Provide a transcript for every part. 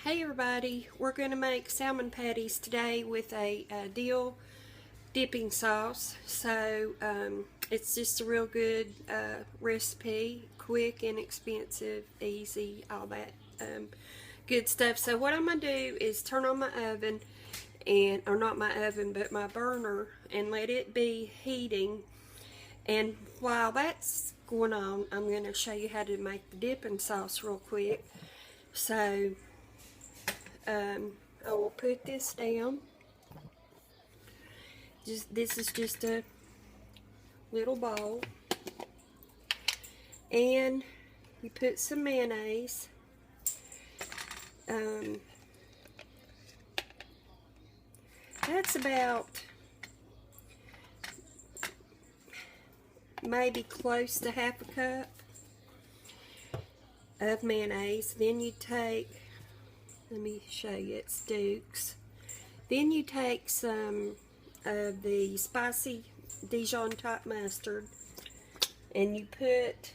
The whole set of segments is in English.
Hey everybody, we're going to make salmon patties today with a dill dipping sauce. So it's just a real good recipe, quick, inexpensive, easy, all that good stuff. So what I'm going to do is turn on my oven, or not my oven, but my burner, and let it be heating. And while that's going on, I'm going to show you how to make the dipping sauce real quick. So I will put this down. This is just a little bowl, and you put some mayonnaise. That's about maybe close to half a cup of mayonnaise. Then you take, let me show you, it's Duke's. Then you take some of the spicy Dijon top mustard, and you put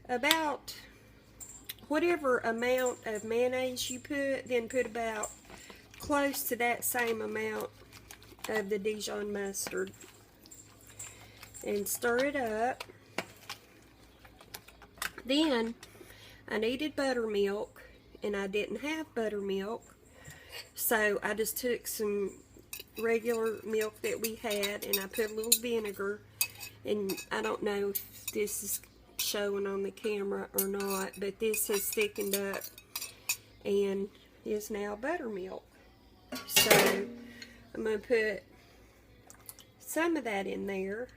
about whatever amount of mayonnaise you put, then put about close to that same amount of the Dijon mustard, and stir it up. Then I needed buttermilk, and I didn't have buttermilk, so I just took some regular milk that we had, and I put a little vinegar. And I don't know if this is showing on the camera or not, but this has thickened up and is now buttermilk. So I'm going to put some of that in there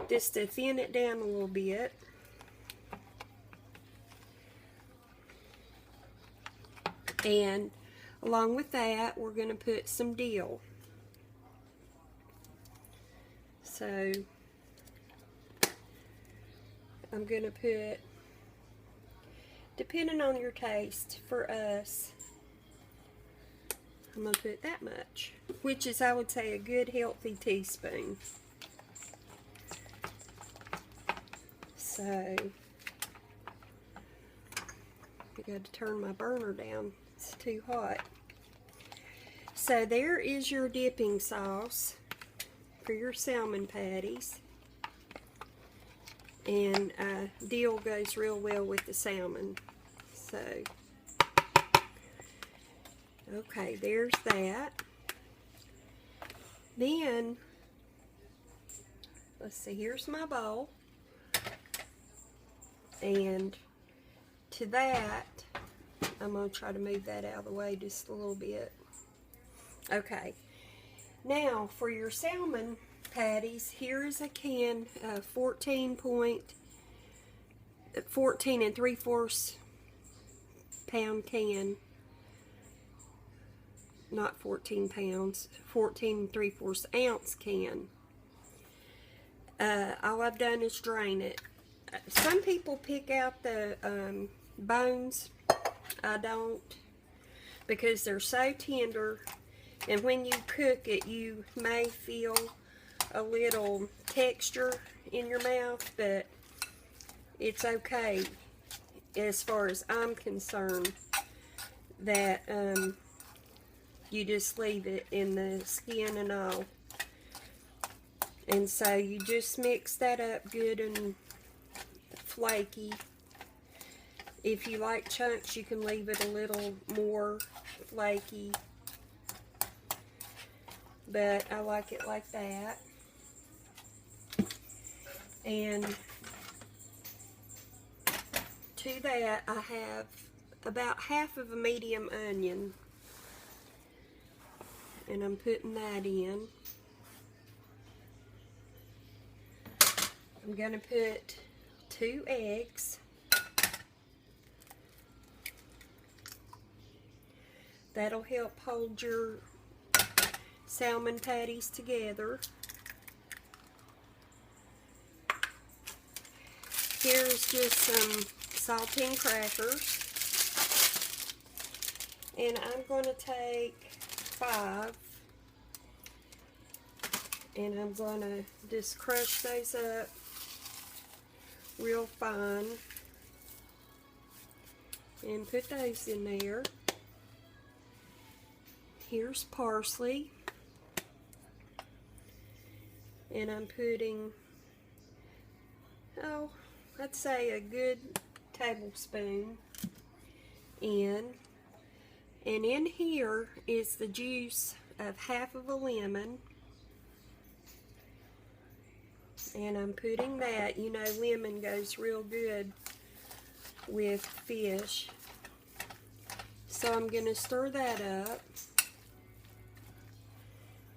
just to thin it down a little bit. And along with that, we're going to put some dill. So I'm going to put, depending on your taste, for us, I'm going to put that much, which is, I would say, a good healthy teaspoon. So I got to turn my burner down. It's too hot. So there is your dipping sauce for your salmon patties. And dill goes real well with the salmon. So, okay, there's that. Then, let's see, here's my bowl. And to that, I'm going to try to move that out of the way just a little bit. Okay. Now, for your salmon patties, here is a can, 14 3/4 pound can. Not 14 pounds, 14 3/4 ounce can. All I've done is drain it. Some people pick out the bones. I don't, because they're so tender, and when you cook it, you may feel a little texture in your mouth, but it's okay as far as I'm concerned, that you just leave it in the skin and all. And so you just mix that up good and flaky. If you like chunks, you can leave it a little more flaky, but I like it like that. And to that, I have about half of a medium onion, and I'm putting that in. I'm going to put 2 eggs. That'll help hold your salmon patties together. Here's just some saltine crackers. And I'm going to take 5, and I'm going to just crush those up real fine. And put those in there. Here's parsley. And I'm putting, oh, I'd say a good tablespoon in. And in here is the juice of half of a lemon. And I'm putting that, you know, lemon goes real good with fish. So I'm going to stir that up.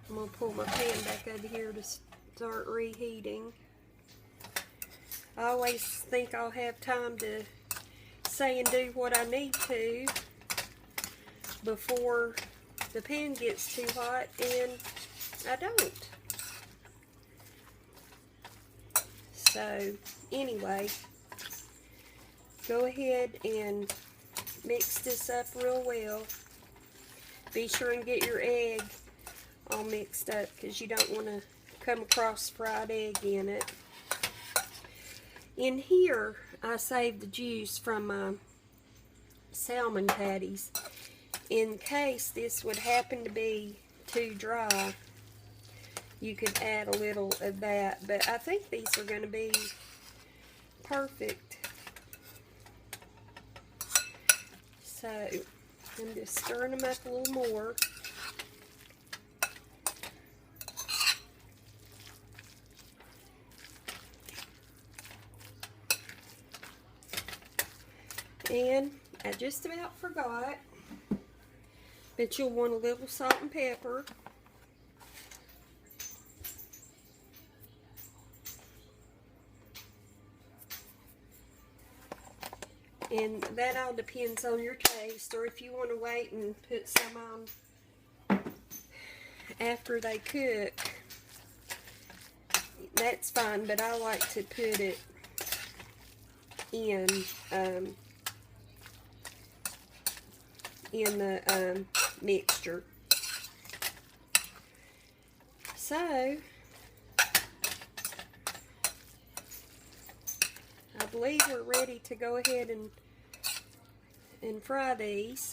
I'm going to pull my pan back over here to start reheating. I always think I'll have time to say and do what I need to before the pan gets too hot, and I don't. So anyway, go ahead and mix this up real well. Be sure and get your egg all mixed up because you don't want to come across fried egg in it. In here, I saved the juice from my salmon patties. In case this would happen to be too dry, you could add a little of that, but I think these are going to be perfect. So I'm just stirring them up a little more. And I just about forgot, but you'll want a little salt and pepper. And that all depends on your taste, or if you want to wait and put some on after they cook, that's fine, but I like to put it in the mixture. So I believe we're ready to go ahead and fry these.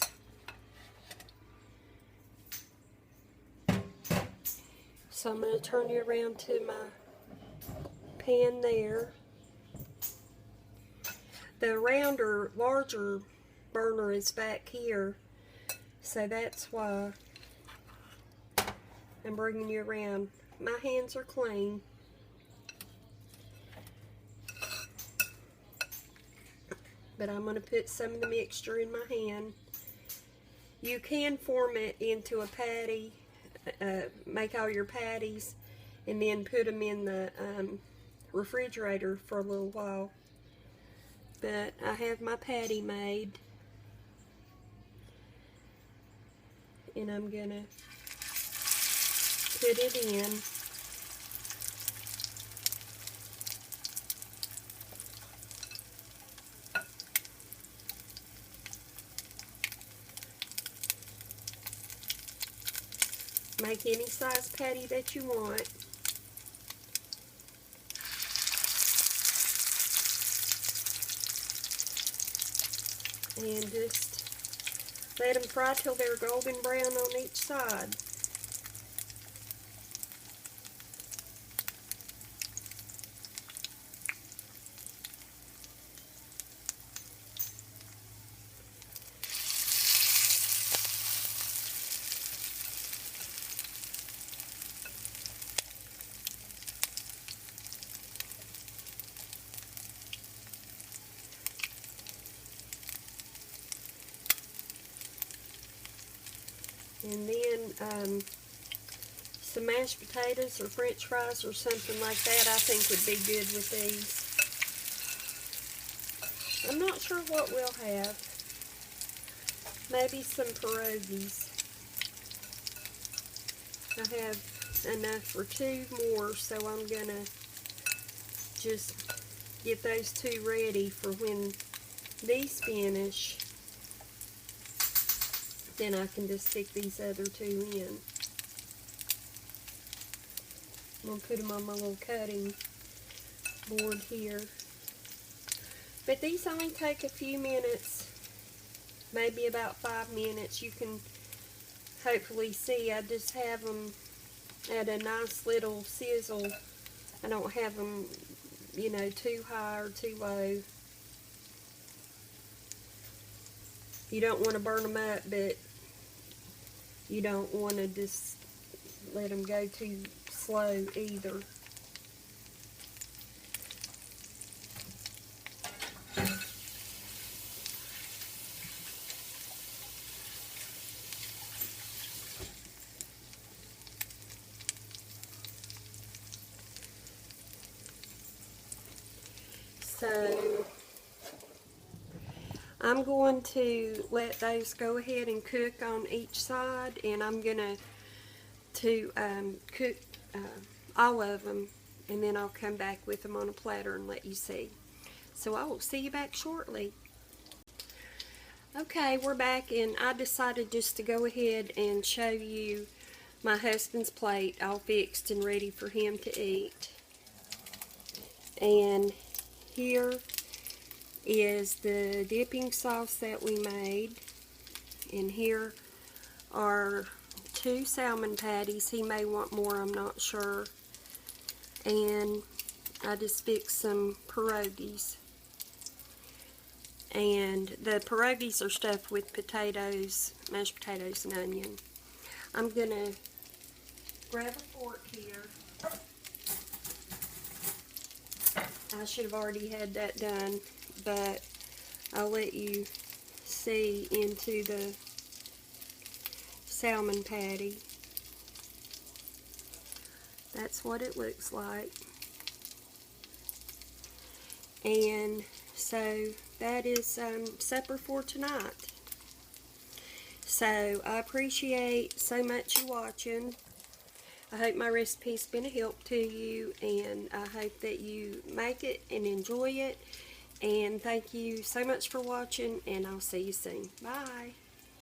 So I'm going to turn you around to my pan there. The rounder, larger burner is back here, so that's why I'm bringing you around. My hands are clean. But I'm going to put some of the mixture in my hand. You can form it into a patty, make all your patties, and then put them in the refrigerator for a little while. But I have my patty made, and I'm going to put it in. Make any size patty that you want. And just let them fry till they're golden brown on each side. And then some mashed potatoes or french fries or something like that I think would be good with these. I'm not sure what we'll have. Maybe some pierogies. I have enough for 2 more, so I'm going to just get those 2 ready for when these finish. Then I can just stick these other 2 in. I'm going to put them on my little cutting board here. But these only take a few minutes, maybe about 5 minutes. You can hopefully see I just have them at a nice little sizzle. I don't have them, you know, too high or too low. You don't want to burn them up, but you don't want to just let them go too slow either. So I'm going to let those go ahead and cook on each side, and I'm going to cook all of them, and then I'll come back with them on a platter and let you see. So I will see you back shortly. Okay, we're back, and I decided just to go ahead and show you my husband's plate all fixed and ready for him to eat. And here is the dipping sauce that we made, and here are 2 salmon patties. He may want more, I'm not sure. And I just fixed some pierogies, and the pierogies are stuffed with potatoes, mashed potatoes and onion. I'm gonna grab a fork here. I should have already had that done, but I'll let you see into the salmon patty. That's what it looks like. And so that is supper for tonight. So I appreciate so much you watching. I hope my recipe's been a help to you, and I hope that you make it and enjoy it. And thank you so much for watching, and I'll see you soon. Bye.